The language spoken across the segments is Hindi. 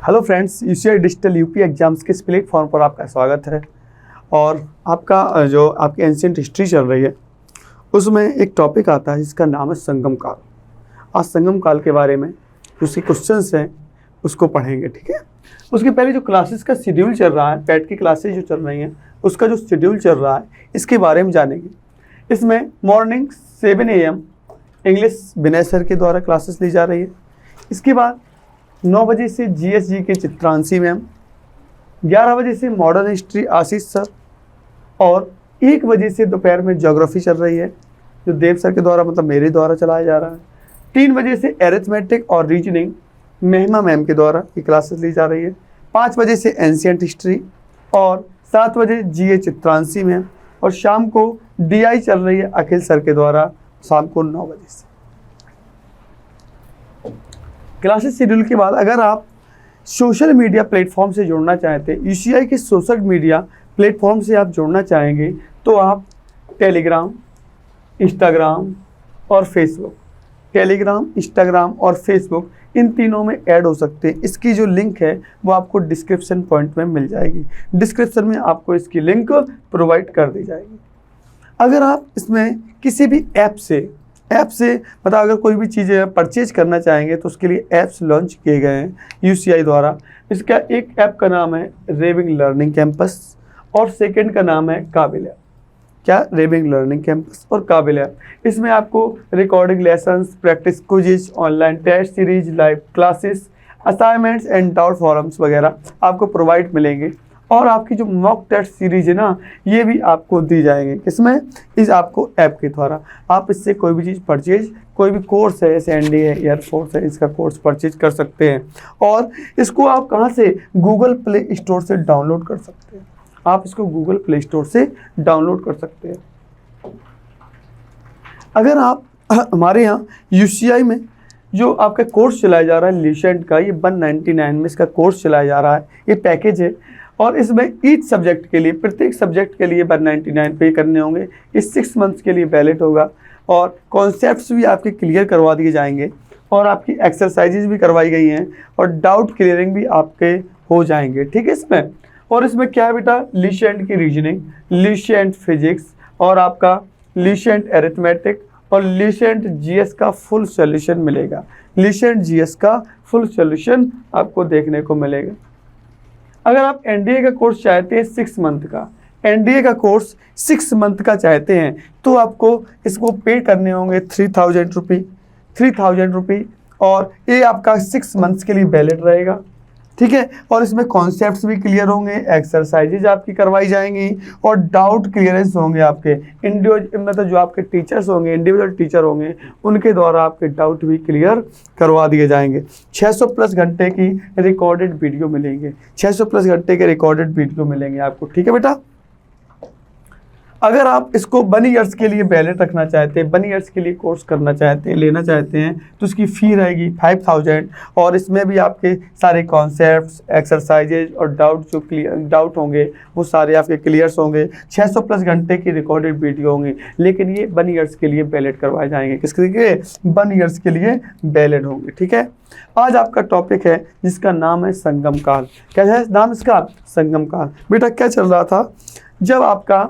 Hello friends, UCI digital UP exams के इस प्लेटफॉर्म पर आपका स्वागत है। और आपका जो आपकी एंशिएंट हिस्ट्री चल रही है उसमें एक टॉपिक आता है जिसका नाम है संगम काल। आज संगम काल के बारे में उसके क्वेश्चंस हैं उसको पढ़ेंगे, ठीक है। उसके पहले जो क्लासेस का शेड्यूल चल रहा है, पैट की क्लासेस जो चल रही हैं उसका जो शेड्यूल चल रहा है इसके बारे में जानेंगे। इसमें morning 7 AM English Vinay sir के द्वारा क्लासेस ली जा रही है। इसके बाद 9 बजे से GSG के चित्रांशी मैम, 11 बजे से मॉडर्न हिस्ट्री आशीष सर, और 1 बजे से दोपहर में ज्योग्राफी चल रही है जो देव सर के द्वारा मतलब मेरे द्वारा चलाया जा रहा है। 3 बजे से एरिथमेटिक और रीजनिंग महिमा मैम के द्वारा ये क्लासेस ली जा रही है। 5 बजे से एंशिएंट हिस्ट्री और 7 बजे GA चित्रांशी मैम, और शाम को DI चल रही है अखिल सर के द्वारा शाम को 9 बजे से। क्लासेस शेड्यूल के बाद अगर आप सोशल मीडिया प्लेटफॉर्म से जुड़ना चाहते हैं, यूसीआई के सोशल मीडिया प्लेटफॉर्म से आप जुड़ना चाहेंगे तो आप टेलीग्राम, इंस्टाग्राम और फेसबुक, टेलीग्राम, इंस्टाग्राम और फेसबुक इन तीनों में ऐड हो सकते हैं। इसकी जो लिंक है वो आपको डिस्क्रिप्शन पॉइंट में मिल जाएगी। डिस्क्रिप्शन में आपको इसकी लिंक प्रोवाइड कर दी जाएगी। अगर आप इसमें किसी भी ऐप से मतलब अगर कोई भी चीज़ें परचेज करना चाहेंगे तो उसके लिए ऐप्स लॉन्च किए गए हैं यूसीआई द्वारा। इसका एक ऐप का नाम है रेविंग लर्निंग कैंपस और सेकंड का नाम है काबिल ऐप। क्या? रेविंग लर्निंग कैंपस और काबिल ऐप। इसमें आपको recording lessons, practice quiz, online test series, live classes, assignments and doubt forums वगैरह आपको प्रोवाइड मिलेंगे। और आपकी जो मॉक टेस्ट सीरीज है ना, ये भी आपको दी जाएंगे। किसमें? इस आपको ऐप के द्वारा। आप इससे कोई भी चीज़ परचेज, कोई भी कोर्स है, जैसे ND है, एयरफोर्स है, इसका कोर्स परचेज कर सकते हैं। और इसको आप कहाँ से? गूगल प्ले स्टोर से डाउनलोड कर सकते हैं। आप इसको गूगल प्ले स्टोर से डाउनलोड कर सकते हैं। अगर आप हमारे यहाँ यूसीआई में जो आपका कोर्स चलाया जा रहा है ल्यूसेंट का, ये 199 में इसका कोर्स चलाया जा रहा है, ये पैकेज है। और इसमें ईच सब्जेक्ट के लिए, प्रत्येक सब्जेक्ट के लिए 199 पे करने होंगे। इस 6 मंथ्स के लिए वैलिड होगा और कॉन्सेप्ट्स भी आपके क्लियर करवा दिए जाएंगे और आपकी एक्सरसाइजेज भी करवाई गई हैं और डाउट क्लियरिंग भी आपके हो जाएंगे, ठीक है। इसमें और इसमें क्या है बेटा? ल्यूसेंट की रीजनिंग, ल्यूसेंट फिजिक्स और आपका ल्यूसेंट एरिथमेटिक और ल्यूसेंट GS का फुल सॉल्यूशन मिलेगा। ल्यूसेंट GS का फुल सॉल्यूशन आपको देखने को मिलेगा। अगर आप NDA का कोर्स चाहते हैं 6 मंथ का, NDA का कोर्स 6 मंथ का चाहते हैं तो आपको इसको पे करने होंगे 3000 रुपये और ये आपका 6 मंथ्स के लिए वैलिड रहेगा, ठीक है। और इसमें कॉन्सेप्ट्स भी क्लियर होंगे, एक्सरसाइजेज आपकी करवाई जाएंगी और डाउट क्लियरेंस होंगे आपके इंडिविजुअल, मतलब जो आपके टीचर्स होंगे, इंडिविजुअल टीचर होंगे, उनके द्वारा आपके डाउट भी क्लियर करवा दिए जाएंगे। 600+ घंटे की रिकॉर्डेड वीडियो मिलेंगे, 600+ घंटे के रिकॉर्डेड वीडियो मिलेंगे आपको, ठीक है बेटा। अगर आप इसको 1 ईयर्स के लिए वैलिड रखना चाहते हैं, 1 ईयर्स के लिए कोर्स करना चाहते हैं, लेना चाहते हैं, तो उसकी फ़ी रहेगी 5000 और इसमें भी आपके सारे कॉन्सेप्ट्स, एक्सरसाइजेज और डाउट होंगे वो सारे आपके क्लियर्स होंगे। 600+ घंटे की रिकॉर्डेड वीडियो होंगी, लेकिन ये 1 ईयर्स के लिए वैलिड करवाए जाएंगे। किसके लिए? 1 ईयर्स के लिए वैलिड होंगे, ठीक है। आज आपका टॉपिक है जिसका नाम है संगम काल। क्या है नाम इसका? संगम काल। बेटा क्या चल रहा था जब आपका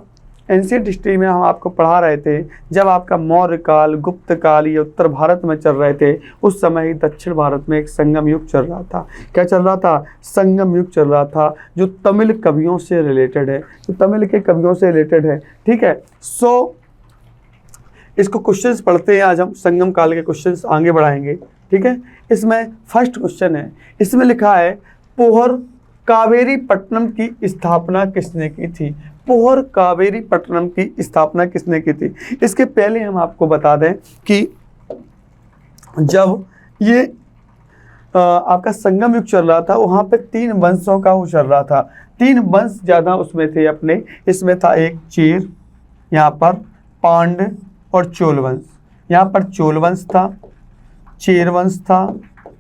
एंशिएंट हिस्ट्री में हम आपको पढ़ा रहे थे, जब आपका मौर्य काल, गुप्त काल ये उत्तर भारत में चल रहे थे, उस समय ही दक्षिण भारत में एक संगम युग चल रहा था। क्या चल रहा था? संगम युग चल रहा था जो तमिल कवियों से रिलेटेड है, जो तमिल के कवियों से रिलेटेड है, ठीक है। इसको क्वेश्चंस पढ़ते हैं। आज हम संगम काल के क्वेश्चंस आगे बढ़ाएंगे, ठीक है। इसमें फर्स्ट क्वेश्चन है, इसमें लिखा है पोहर कावेरी पट्टनम की स्थापना किसने की थी? पोहर कावेरी पट्टनम की स्थापना किसने की थी? इसके पहले हम आपको बता दें कि जब ये आपका संगम युग चल रहा था, वहाँ पे 3 वंशों का वो चल रहा था। 3 वंश ज़्यादा उसमें थे अपने। इसमें था एक चेर, यहाँ पर पांड्य और चोल वंश। यहाँ पर चोल वंश था, चेर वंश था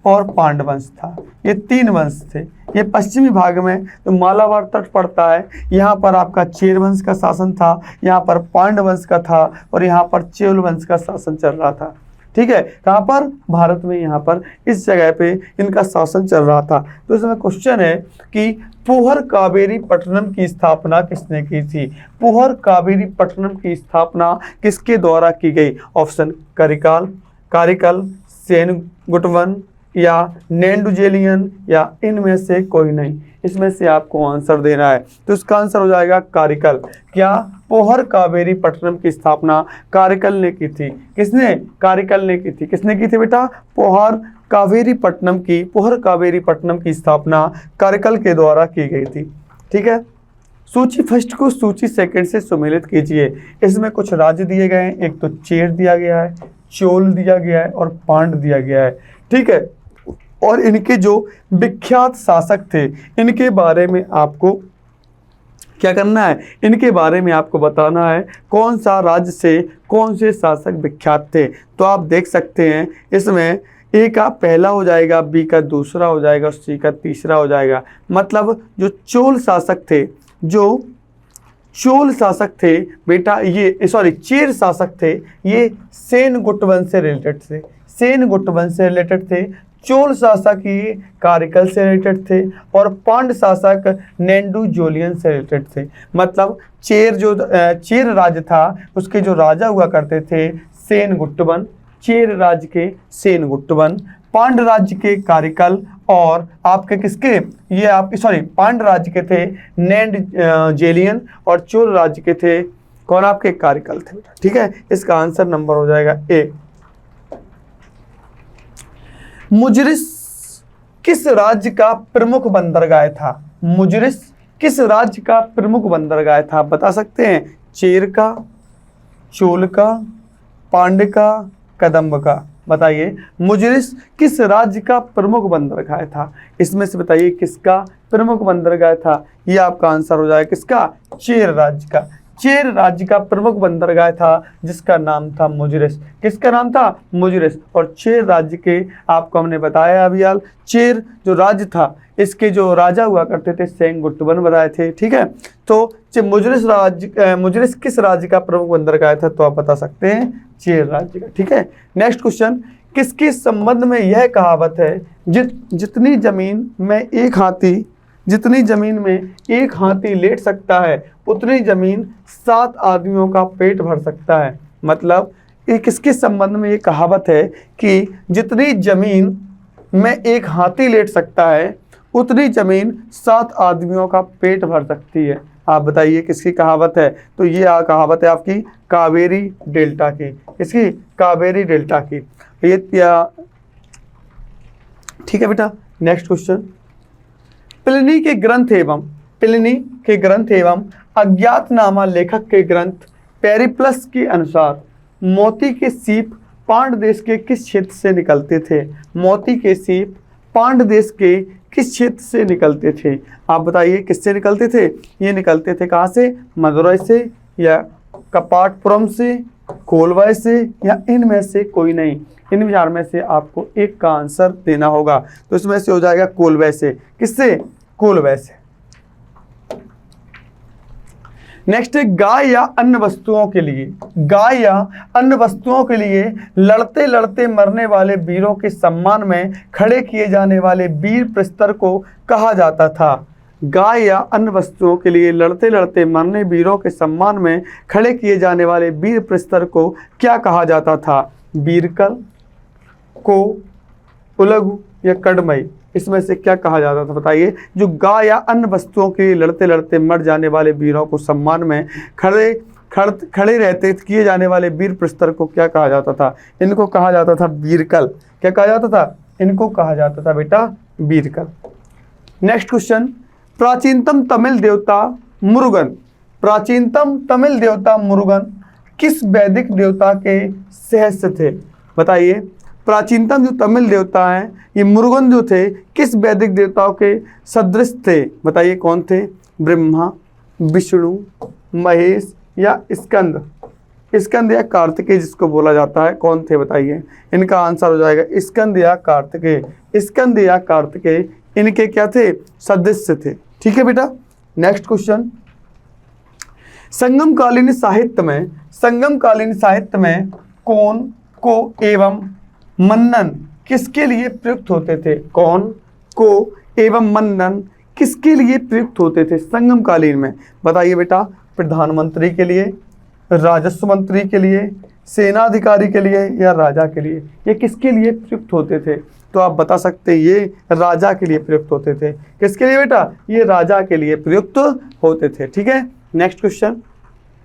और पांड्य वंश था। ये 3 वंश थे। ये पश्चिमी भाग में तो मालाबार तट पड़ता है, यहाँ पर आपका चेर वंश का शासन था, यहाँ पर पांड्य वंश का था और यहाँ पर चोल वंश का शासन चल रहा था, ठीक है, कहाँ पर, भारत में, यहाँ पर इस जगह पे इनका शासन चल रहा था। तो इसमें क्वेश्चन है कि पुहर कावेरी पट्टनम की स्थापना किसने की थी? पुहर कावेरी पट्टनम की स्थापना किसके द्वारा की गई? ऑप्शन कारिकल, सेनगुट्टवन या नेंडुजेलियन या इनमें से कोई नहीं। इसमें से आपको आंसर देना है। तो इसका आंसर हो जाएगा कारिकल। क्या? पोहर कावेरी पट्टनम की स्थापना कारिकल ने की थी। किसने? कारिकल ने की थी। किसने की थी बेटा? पोहर कावेरी पट्टनम की स्थापना कारिकल के द्वारा की गई थी। ठीक है, सूची फर्स्ट को सूची सेकंड से सुमेलित कीजिए। इसमें कुछ राज्य दिए गए हैं, एक तो चेर दिया गया है, चोल दिया गया है और पांड दिया गया है। ठीक है, और इनके जो विख्यात शासक थे, इनके बारे में आपको क्या करना है? इनके बारे में आपको बताना है कौन सा राज्य से कौन से शासक विख्यात थे। तो आप देख सकते हैं इसमें ए का पहला हो जाएगा, बी का दूसरा हो जाएगा, सी का तीसरा हो जाएगा। मतलब जो चोल शासक थे बेटा, ये चेर शासक थे, ये सेनगुट्टवन से रिलेटेड थे। चोल शासक ये कारिकल से रिलेटेड थे और पांड शासक नेंडुजेलियन से रिलेटेड थे। मतलब चेर राज्य था, उसके जो राजा हुआ करते थे सेनगुट्टवन, चेर राज्य के सेनगुट्टवन, पांड राज्य के कारिकल और आपके किसके, ये आपके पांड राज्य के थे नेंडुजेलियन और चोल राज्य के थे कौन? आपके कारिकल थे। ठीक है, इसका आंसर नंबर हो जाएगा ए। मुजरिस किस राज्य का प्रमुख बंदरगाह था? मुजरिस किस राज्य का प्रमुख बंदरगाह था? बता सकते हैं? चेर का, चोल का, पांड्य का, कदम्ब का। बताइए, मुजरिस किस राज्य का प्रमुख बंदरगाह था? इसमें से बताइए किसका प्रमुख बंदरगाह था? ये आपका आंसर हो जाएगा किसका? चेर राज्य का। चेर राज्य का प्रमुख बंदरगाह था जिसका नाम था मुजरिस। किसका नाम था? मुजरिस। और चेर राज्य के आपको हमने बताया अभी हाल, चेर जो राज्य था इसके जो राजा हुआ करते थे सेनगुट्टवन बताए थे। ठीक है, तो मुजरिस किस राज्य का प्रमुख बंदरगाह था? तो आप बता सकते हैं चेर राज्य का। ठीक है, नेक्स्ट क्वेश्चन, किसके संबंध में यह कहावत है जितनी जमीन में एक हाथी लेट सकता है उतनी जमीन 7 आदमियों का पेट भर सकता है। मतलब ये किसके संबंध में ये कहावत है कि जितनी जमीन में एक हाथी लेट सकता है उतनी जमीन 7 आदमियों का पेट भर सकती है। आप बताइए किसकी कहावत है? तो ये कहावत है आपकी कावेरी डेल्टा की। इसकी कावेरी डेल्टा की। ये ठीक है बेटा, नेक्स्ट क्वेश्चन, प्लिनी के ग्रंथ एवं अज्ञातनामा लेखक के ग्रंथ पेरिप्लस के अनुसार मोती के सीप पांड देश के किस क्षेत्र से निकलते थे? मोती के सीप पांड देश के किस क्षेत्र से निकलते थे? आप बताइए किससे निकलते थे? ये निकलते थे कहाँ से? मदुरै से या कपाटपुरम से, कोलवाय से या इनमें से कोई नहीं। इन विचार में से आपको एक का आंसर देना होगा। तो इसमें से हो जाएगा कोलवाय से। किससे? कोलवाय से। नेक्स्ट है गाय या अन्य वस्तुओं के लिए लड़ते लड़ते मरने वाले वीरों के सम्मान में खड़े किए जाने वाले वीर प्रस्तर को कहा जाता था। गाय या अन्य वस्तुओं के लिए लड़ते लड़ते मरने वीरों के सम्मान में खड़े किए जाने वाले वीर प्रस्तर को क्या कहा जाता था? वीरकल को, उलगु या कड़मई। इसमें से क्या कहा जाता था? बताइए। जो गाय या अन्य वस्तुओं के लिए लड़ते लड़ते मर जाने वाले वीरों को सम्मान में खड़े रहते किए जाने वाले वीर प्रस्तर को क्या कहा जाता था? इनको कहा जाता था वीरकल। क्या कहा जाता था? इनको कहा जाता था बेटा वीरकल। नेक्स्ट क्वेश्चन, प्राचीनतम तमिल देवता मुरुगन किस वैदिक देवता के सहस्य थे? बताइए। प्राचीनतम जो तमिल देवता हैं ये मुरुगन जो थे किस वैदिक देवताओं के सदृश थे? बताइए कौन थे? ब्रह्मा, विष्णु, महेश या स्कंद या कार्तिकेय जिसको बोला जाता है, कौन थे? बताइए। इनका आंसर हो जाएगा स्कंद या कार्तिकेय। इनके क्या थे? सदस्य थे। ठीक है बेटा। नेक्स्ट क्वेश्चन, संगमकालीन साहित्य में कौन को एवं मनन किसके लिए प्रयुक्त होते थे? कौन, को एवं मनन किसके लिए प्रयुक्त होते थे संगम कालीन में? बताइए बेटा। प्रधानमंत्री के लिए, राजस्व मंत्री के लिए, सेनाधिकारी के लिए या राजा के लिए? ये किसके लिए प्रयुक्त होते थे? तो आप बता सकते हैं ये राजा के लिए प्रयुक्त होते थे। किसके लिए बेटा? ये राजा के लिए प्रयुक्त होते थे। ठीक है, नेक्स्ट क्वेश्चन।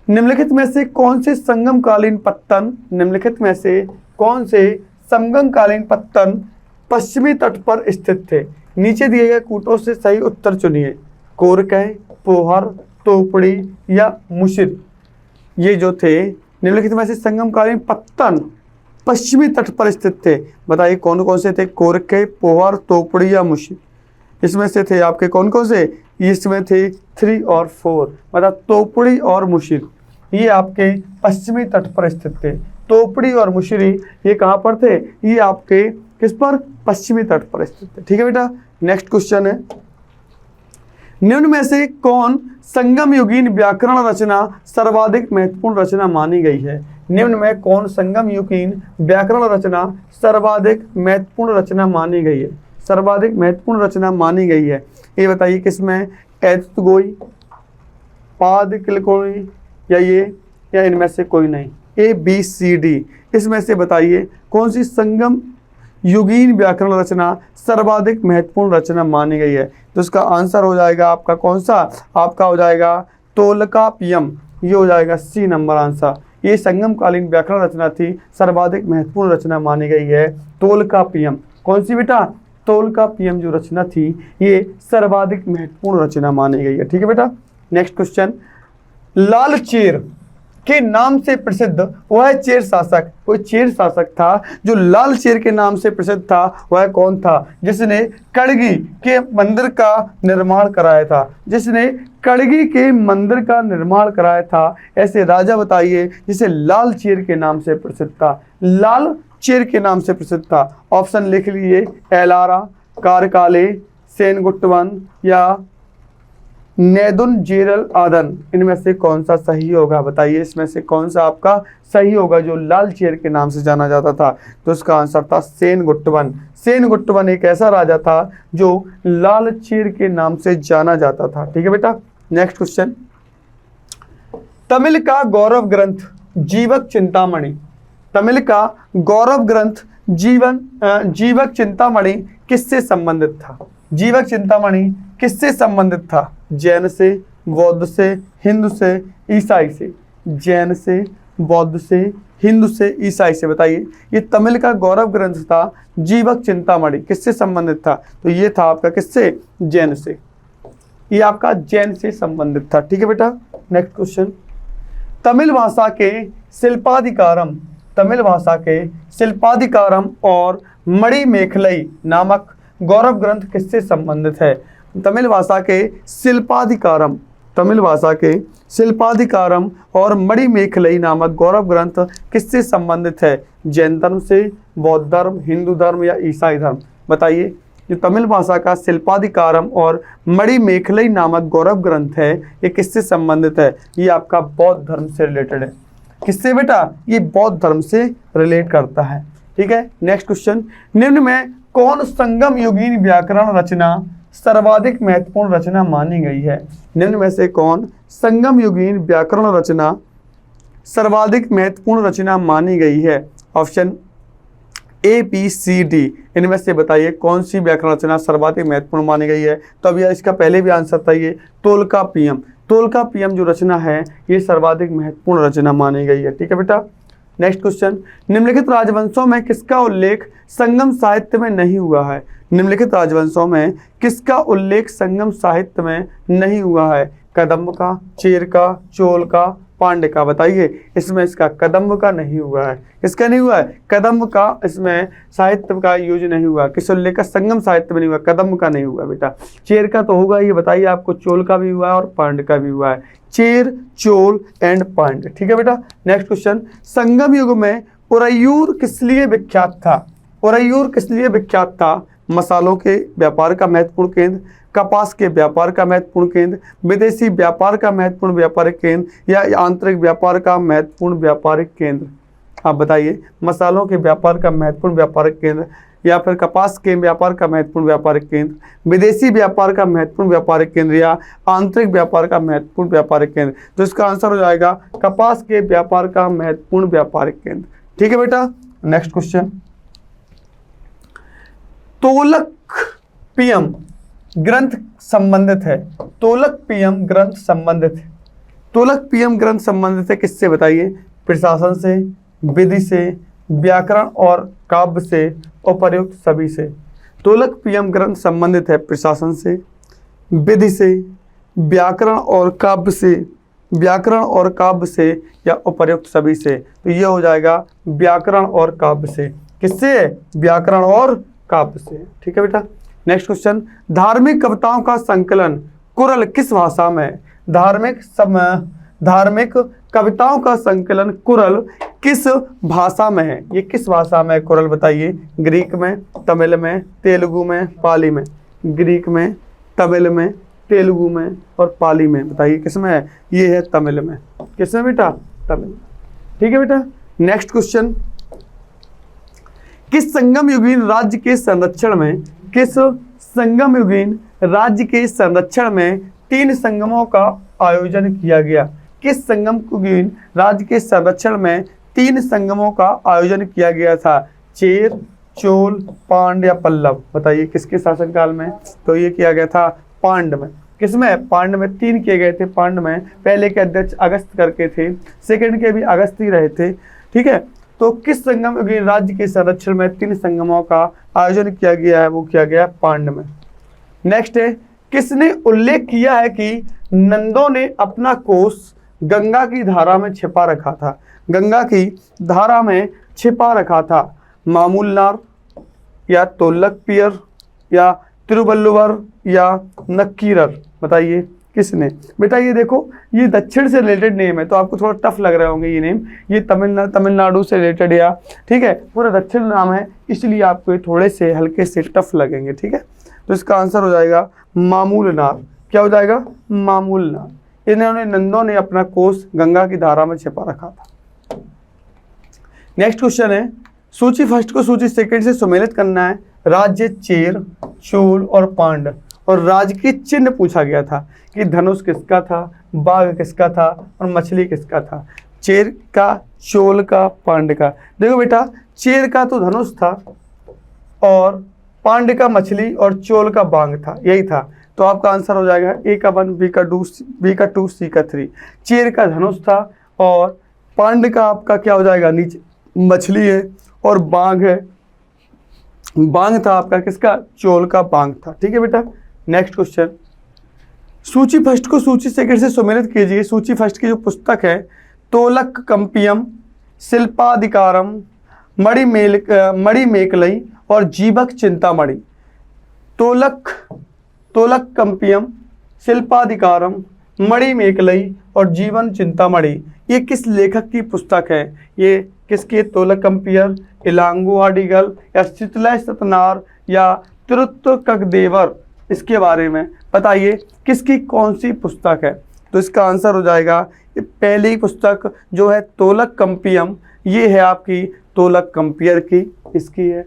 निम्नलिखित में से कौन से संगमकालीन पत्तन, निम्नलिखित में से कौन से संगमकालीन पत्तन पश्चिमी तट पर स्थित थे? नीचे दिए गए कूटों से सही उत्तर चुनिए। कोरकय, पोहर, तोपड़ी या मुशिर। ये जो थे निम्नलिखित में से संगमकालीन पत्तन पश्चिमी तट पर स्थित थे। बताइए कौन कौन से थे? कोरकय, पोहर, तोपड़ी या मुशिर। इसमें से थे आपके कौन कौन से? इसमें थे 3 और 4, मतलब तोपड़ी और मुशिर। ये आपके पश्चिमी तट पर स्थित थे। तोपड़ी और मुशिरी ये कहाँ पर थे? ये आपके किस पर? पश्चिमी तट पर स्थित थे। ठीक है बेटा, नेक्स्ट क्वेश्चन है। निम्न में से कौन संगम युगीन व्याकरण रचना सर्वाधिक महत्वपूर्ण रचना मानी गई है? निम्न में कौन संगम युगीन व्याकरण रचना सर्वाधिक महत्वपूर्ण रचना मानी गई है? सर्वाधिक महत्वपूर्ण रचना मानी गई है, ये बताइए किसमें? एतुतगोई, पादकिलकोई या ये, या इनमें से कोई नहीं? ABCD इसमें से बताइए कौन सी संगम युगीन व्याकरण रचना सर्वाधिक महत्वपूर्ण रचना मानी गई है? तो इसका आंसर हो जाएगा आपका कौन सा? आपका हो जाएगा तोलकाप्पियम। ये हो जाएगा C नंबर आंसर। ये संगमकालीन व्याकरण रचना थी, सर्वाधिक महत्वपूर्ण रचना मानी गई है तोलकाप्पियम। कौन सी बेटा? तोलकाप्पियम जो रचना थी ये सर्वाधिक महत्वपूर्ण रचना मानी गई है। ठीक है बेटा, नेक्स्ट क्वेश्चन। लाल चेर के नाम से प्रसिद्ध वह चेर शासक, कोई चेर शासक था जो लाल चेर के नाम से प्रसिद्ध था, वह कौन था? जिसने कड़गी के मंदिर का निर्माण कराया था, जिसने कड़गी के मंदिर का निर्माण कराया था। ऐसे राजा बताइए जिसे लाल चेर के नाम से प्रसिद्ध था। लाल चेर के नाम से प्रसिद्ध था। ऑप्शन लिख लीजिए। एलारा, कारकाले, सेनगुट्टवन या नेदुन जेरल आदन। इनमें से कौन सा सही होगा? बताइए इसमें से कौन सा आपका सही होगा जो लाल चेर के नाम से जाना जाता था? तो इसका आंसर था सेनगुट्टवन। सेनगुट्टवन एक ऐसा राजा था जो लाल चेर के नाम से जाना जाता था। ठीक है बेटा, नेक्स्ट क्वेश्चन। तमिल का गौरव ग्रंथ जीवक चिंतामणि, तमिल का गौरव ग्रंथ जीवक चिंतामणि किससे संबंधित था? जीवक चिंतामणि किससे संबंधित था? जैन से, बौद्ध से, हिंदू से, ईसाई से? जैन से, बौद्ध से, हिंदू से, ईसाई से? बताइए। ये तमिल का गौरव ग्रंथ था जीवक चिंतामणि, किससे संबंधित था? तो ये था आपका किससे? जैन से। ये आपका जैन से संबंधित था। ठीक है बेटा, नेक्स्ट क्वेश्चन। तमिल भाषा के शिल्पाधिकारम, तमिल भाषा के शिल्पाधिकारम और मणिमेखलई नामक गौरव ग्रंथ किससे संबंधित है? तमिल भाषा के शिल्पाधिकारम, तमिल भाषा के शिल्पाधिकारम और मणिमेखलई नामक गौरव ग्रंथ किससे संबंधित है? जैन धर्म से, बौद्ध धर्म, हिंदू धर्म या ईसाई धर्म? बताइए। जो तमिल भाषा का शिल्पाधिकारम और मणिमेखलई नामक गौरव ग्रंथ है ये किससे संबंधित है? ये आपका बौद्ध धर्म से रिलेटेड है। किससे बेटा? ये बौद्ध धर्म से रिलेट करता है। ठीक है, नेक्स्ट क्वेश्चन। निम्न में कौन संगम युगीन व्याकरण रचना सर्वाधिक महत्वपूर्ण रचना मानी गई है? निम्न में से कौन संगम युगीन व्याकरण रचना सर्वाधिक महत्वपूर्ण रचना मानी गई है? ऑप्शन ABCD इनमें से बताइए कौन सी व्याकरण रचना सर्वाधिक महत्वपूर्ण मानी गई है? तो अब यह इसका पहले भी आंसर था, ये तोलकाप्पियम। तोलकाप्पियम जो रचना है ये सर्वाधिक महत्वपूर्ण रचना मानी गई है। ठीक है बेटा, नेक्स्ट क्वेश्चन। निम्नलिखित राजवंशों में किसका उल्लेख संगम साहित्य में नहीं हुआ है? निम्नलिखित राजवंशों में किसका उल्लेख संगम साहित्य में नहीं हुआ है? कदम्ब का, चेर का, चोल का, पांड्य का? बताइए। इसमें इसका कदम्ब का नहीं हुआ है। किसका नहीं हुआ है? कदम्ब का इसमें साहित्य का यूज नहीं हुआ। किस उल्लेख का? संगम साहित्य में नहीं हुआ, कदम्ब का नहीं हुआ बेटा। चेर का तो होगा, ये बताइए आपको। चोल का भी हुआ है और पांड्य का भी हुआ है। चेर, चोल एंड पांड्य। ठीक है बेटा, नेक्स्ट क्वेश्चन। संगम युग में उरैयूर किस लिए विख्यात था? उरैयूर किस लिए विख्यात था? मसालों के व्यापार का महत्वपूर्ण केंद्र, कपास के व्यापार का महत्वपूर्ण केंद्र, विदेशी व्यापार का महत्वपूर्ण व्यापारिक केंद्र या आंतरिक व्यापार का महत्वपूर्ण व्यापारिक केंद्र? आप बताइए। मसालों के व्यापार का महत्वपूर्ण व्यापारिक केंद्र, या फिर कपास के व्यापार का महत्वपूर्ण व्यापारिक केंद्र, विदेशी व्यापार का महत्वपूर्ण व्यापारिक केंद्र, या आंतरिक व्यापार का महत्वपूर्ण व्यापारिक केंद्र। तो इसका आंसर हो जाएगा कपास के व्यापार का महत्वपूर्ण व्यापारिक केंद्र। ठीक है बेटा, नेक्स्ट क्वेश्चन। तोलक पीएम ग्रंथ संबंधित है। तोलक पीएम ग्रंथ संबंधित है। तोलक पीएम ग्रंथ संबंधित है किससे बताइए? प्रशासन से, विधि से, व्याकरण और काव्य से, उपर्युक्त सभी से। तोलक पीएम ग्रंथ संबंधित है प्रशासन से, विधि से, व्याकरण और काव्य से, व्याकरण और काव्य से, या उपर्युक्त सभी से। तो ये हो जाएगा व्याकरण और काव्य से। किससे? व्याकरण और काव्य से। ठीक है बेटा, नेक्स्ट क्वेश्चन। धार्मिक कविताओं का संकलन कुरल किस भाषा में है? धार्मिक कविताओं का संकलन कुरल किस भाषा में है? ये किस भाषा में है कुरल बताइए? ग्रीक में, तमिल में, तेलुगु में, पाली में। ग्रीक में, तमिल में, तेलुगु में और पाली में। बताइए किस में है? ये है तमिल में। किस में बेटा? तमिल में। ठीक है बेटा, नेक्स्ट क्वेश्चन। किस संगम युगीन राज्य के संरक्षण में, किस संगम युगीन राज्य के संरक्षण में 3 संगमों का आयोजन किया गया? किस संगम युगीन राज्य के संरक्षण में 3 संगमों का आयोजन किया गया था? चेर, चोल, पांड या पल्लव। बताइए किसके शासनकाल में? तो ये किया गया था पांड में। किसमें? पांड में 3 किए गए थे। पांड में पहले के अध्यक्ष अगस्त करके थे, सेकंड के भी अगस्त ही रहे थे। ठीक है, तो किस संगम युगीन राज्य के संरक्षण में 3 संगमों का आयोजन किया गया है? वो किया गया पांड में। नेक्स्ट है, किसने उल्लेख किया है कि नंदों ने अपना कोष गंगा की धारा में छिपा रखा था? गंगा की धारा में छिपा रखा था। मामूलनार, या तोलक पियर, या तिरुवल्लुवर, या नक्कीरर। बताइए किसने? बेटा ये देखो, ये दक्षिण से रिलेटेड नेम है, तो आपको थोड़ा टफ लग रहे होंगे ये नेम। ये तमिलनाडु से रिलेटेड, या ठीक है पूरा दक्षिण नाम है, इसलिए आपको ये थोड़े से हल्के से टफ लगेंगे। ठीक है, तो इसका आंसर हो जाएगा मामूलनार। क्या हो जाएगा? मामूलनार। इन्होंने नंदों ने अपना कोष गंगा की धारा में छिपा रखा था। नेक्स्ट क्वेश्चन है, सूची फर्स्ट को सूची सेकंड से सुमेलित करना है। राज्य चेर, चोल और पांड, और राज्य की चिन्ह पूछा गया था कि धनुष किसका था, बाघ किसका था और मछली किसका था? चेर का, चोल का, पांड का। देखो बेटा, चेर का तो धनुष था, और पांड का मछली, और चोल का बाघ था, यही था। तो आपका आंसर हो जाएगा ए का 1, बी का 2, सी का 3। चेर का धनुष था, और पांड का आपका क्या हो जाएगा? नीचे मछली है, और बाघ है। बाघ था आपका किसका? चोल का बाघ था। ठीक है बेटा, नेक्स्ट क्वेश्चन। सूची फर्स्ट को सूची सेकंड से सुमेलित कीजिए। सूची फर्स्ट की जो पुस्तक है, तोलक कंपियम, शिल्पाधिकारम, मणिमेकलई और जीवक चिंतामणि। तोलक कंपियम, शिल्पाधिकारम, मणिमेकलई और जीवन चिंतामणि, ये किस लेखक की पुस्तक है? ये किसके? तोलक कंपियर, इलांगो अडिगल, या शीतलय सतनार, या तिरुत्तुकदेवर। इसके बारे में बताइए किसकी कौन सी पुस्तक है? तो इसका आंसर हो जाएगा पहली पुस्तक जो है तोलक कंपियम, ये है आपकी तोलक कंपियर की, इसकी है।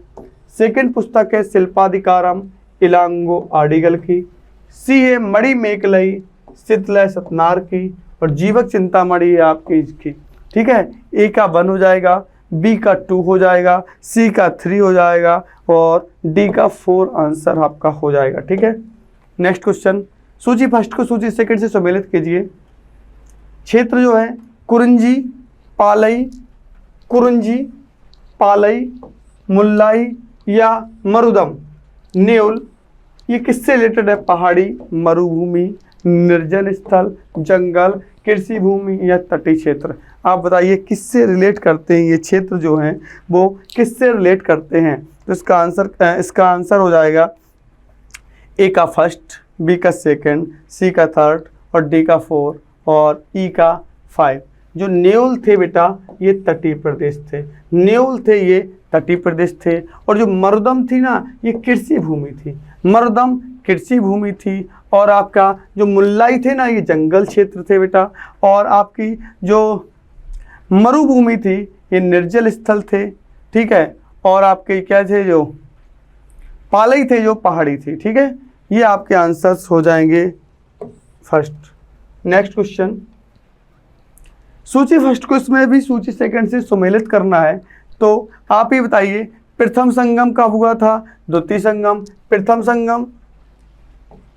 सेकंड पुस्तक है शिल्पाधिकारम, इलांगो आडिगल की। सी है मणिमेकलई, शीतलय सतनार की, और जीवक चिंतामणि है आपकी इसकी। ठीक है, ए का 1 हो जाएगा, बी का 2 हो जाएगा, सी का 3 हो जाएगा, और डी का 4 आंसर आपका हो जाएगा। ठीक है, नेक्स्ट क्वेश्चन। सूची फर्स्ट को सूची सेकंड से सुमेलित कीजिए। क्षेत्र जो है कुरुंजी, पालई, मुल्लाई या मरुदम, न्यूल, ये किससे रिलेटेड है? पहाड़ी, मरुभूमि, निर्जन स्थल, जंगल, कृषि भूमि या तटीय क्षेत्र। आप बताइए किससे रिलेट करते हैं ये क्षेत्र जो हैं, वो किससे रिलेट करते हैं? तो इसका आंसर हो जाएगा ए का 1, बी का 2, सी का 3 और डी का 4 और ई का 5। जो न्यूल थे बेटा, ये तटीय प्रदेश थे। न्यूल थे ये तटीय प्रदेश थे, और जो मरुदम थी ना, ये कृषि भूमि थी। मरुदम कृषि भूमि थी, और आपका जो मुल्लाई थे ना, ये जंगल क्षेत्र थे बेटा, और आपकी जो मरुभूमि थी ये निर्जल स्थल थे, ठीक है, और आपके क्या थे, जो पालई थे, जो पहाड़ी थी, ठीक है। ये आपके आंसर्स हो जाएंगे फर्स्ट। नेक्स्ट क्वेश्चन, सूची फर्स्ट को इसमें भी सूची सेकंड से सुमेलित करना है, तो आप ही बताइए प्रथम संगम कब हुआ था, द्वितीय संगम, प्रथम संगम,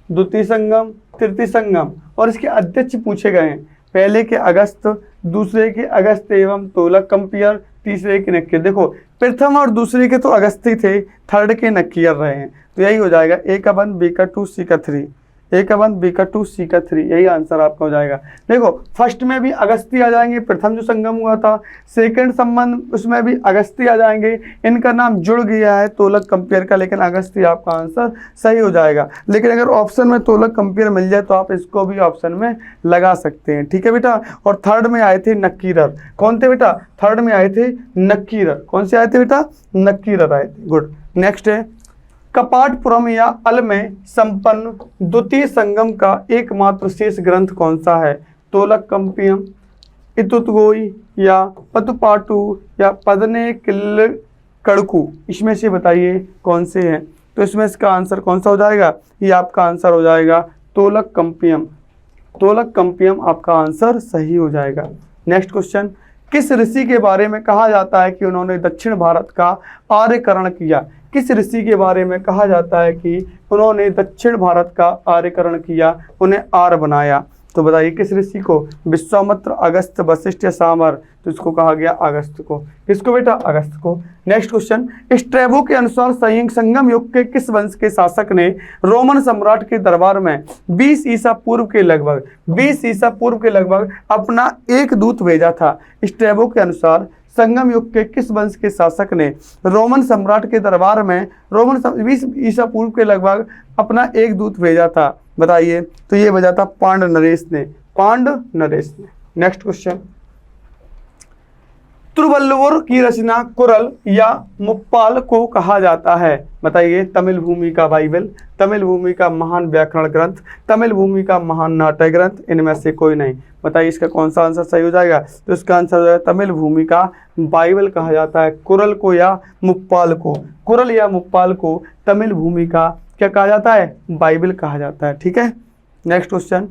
द्वितीय संगम, तृतीय संगम, और इसके अध्यक्ष पूछे गए हैं। पहले के अगस्त, दूसरे के अगस्त एवं तोलक कंपियर, तीसरे के नक्कीर। देखो प्रथम और दूसरे के तो अगस्त ही थे, थर्ड के नक्कीर रहे हैं, तो यही हो जाएगा ए का 1, बी का 2, सी का 3, ए का 1, बी का 2, सी का 3, यही आंसर आपका हो जाएगा। देखो फर्स्ट में भी अगस्ती आ जाएंगे, प्रथम जो संगम हुआ था, सेकंड संबंध उसमें भी अगस्ती आ जाएंगे, इनका नाम जुड़ गया है तोलक कंपेयर का, लेकिन अगस्ती आपका आंसर सही हो जाएगा। लेकिन अगर ऑप्शन में तोलक कंपेयर मिल जाए तो आप इसको भी ऑप्शन में लगा सकते हैं, ठीक है बेटा। और थर्ड में आए थे नक्कीरर, कौन थे बेटा, थर्ड में आए थे नक्कीरर, कौन से आए थे बेटा, नक्कीरर आए थे। गुड। नेक्स्ट है कपाटपुरम या अल में संपन्न द्वितीय संगम का एकमात्र शेष ग्रंथ कौन सा है, तोलक कंपियम, इतुतगोई या पतुपाटु या पदने किल कड़कू, इसमें से बताइए कौन से हैं। तो इसमें इसका आंसर कौन सा हो जाएगा, ये आपका आंसर हो जाएगा तोलक कंपियम, तोलक कंपियम आपका आंसर सही हो जाएगा। नेक्स्ट क्वेश्चन, किस ऋषि के बारे में कहा जाता है कि उन्होंने दक्षिण भारत का आर्यकरण किया, किस ऋषि के बारे में कहा जाता है कि उन्होंने दक्षिण भारत का आर्यकरण किया, उन्हें आर्य बनाया, तो बताइए किस ऋषि को, विश्वामित्र, अगस्त, वशिष्ठ या सांबर, तो इसको कहा गया अगस्त को, किसको बेटा, अगस्त को। नेक्स्ट क्वेश्चन, स्ट्रैबो के अनुसार संगम युग के किस वंश के शासक ने रोमन सम्राट के दरबार में 20 ईसा पूर्व के लगभग अपना एक दूत भेजा था। स्ट्रैबो के अनुसार संगम युग के किस वंश के शासक ने रोमन सम्राट के दरबार में 20 ईसा पूर्व के लगभग अपना एक दूत भेजा था, बताइए। तो ये भेजा था पांड नरेश ने। नेक्स्ट क्वेश्चन, तिरुवल्लुवर की रचना कुरल या मुप्पाल को कहा जाता है, बताइए। तमिल भूमि का बाइबल, तमिल भूमि का महान व्याकरण ग्रंथ, तमिल भूमि का महान नाट्य ग्रंथ, इनमें से कोई नहीं, बताइए इसका कौन सा आंसर सही हो जाएगा। तो इसका आंसर हो जाएगा तमिल भूमि का बाइबल कहा जाता है कुरल को या मुप्पाल को, कुरल या मुप्पाल को तमिल भूमि का क्या कहा जाता है, बाइबल कहा जाता है, ठीक है। नेक्स्ट क्वेश्चन,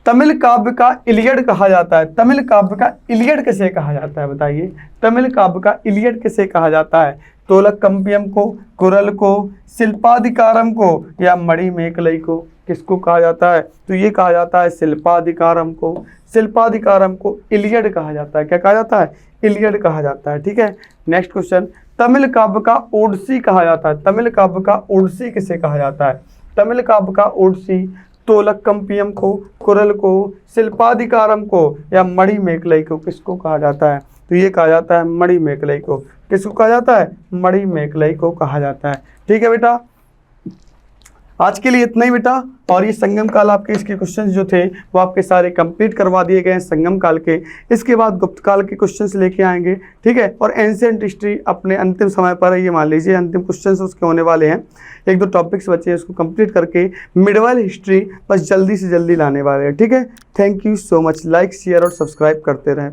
तमिल काव्य का इलियड कहा जाता है, तमिल काव्य का इलियड किसे कहा जाता है, बताइए। तमिल काव्य का इलियड किसे कहा जाता है, तोलक कंपियम को, कुरल को, शिल्पाधिकारम को या मणिमेखलाई को, किसको कहा जाता है। तो ये कहा जाता है शिल्पाधिकारम को, शिल्पाधिकारम को इलियड कहा जाता है, क्या कहा जाता है, इलियड कहा जाता है, ठीक है। नेक्स्ट क्वेश्चन, तमिल काव्य का ओडिसी कहा जाता है, तमिल काव्य का ओडिसी किसे कहा जाता है। तमिल काव्य का ओडिसी तोलक कंपियम को, कुरल को, शिल्पाधिकारम को या मणिमेखलाई को, किसको कहा जाता है। तो ये कहा जाता है मणिमेखलाई को, किसको कहा जाता है, मणिमेखलाई को कहा जाता है, ठीक है बेटा। आज के लिए इतना ही बेटा। और ये संगम काल आपके इसके क्वेश्चंस जो थे वो आपके सारे कंप्लीट करवा दिए गए हैं संगम काल के। इसके बाद गुप्त काल के क्वेश्चंस लेके आएंगे, ठीक है। और एंशिएंट हिस्ट्री अपने अंतिम समय पर है, ये मान लीजिए अंतिम क्वेश्चंस उसके होने वाले हैं। 1-2 टॉपिक्स बचे हैं, उसको कंप्लीट करके मिडवाइल हिस्ट्री बस जल्दी से जल्दी लाने वाले हैं, ठीक है। Thank you so much. Like, share और सब्सक्राइब करते रहें।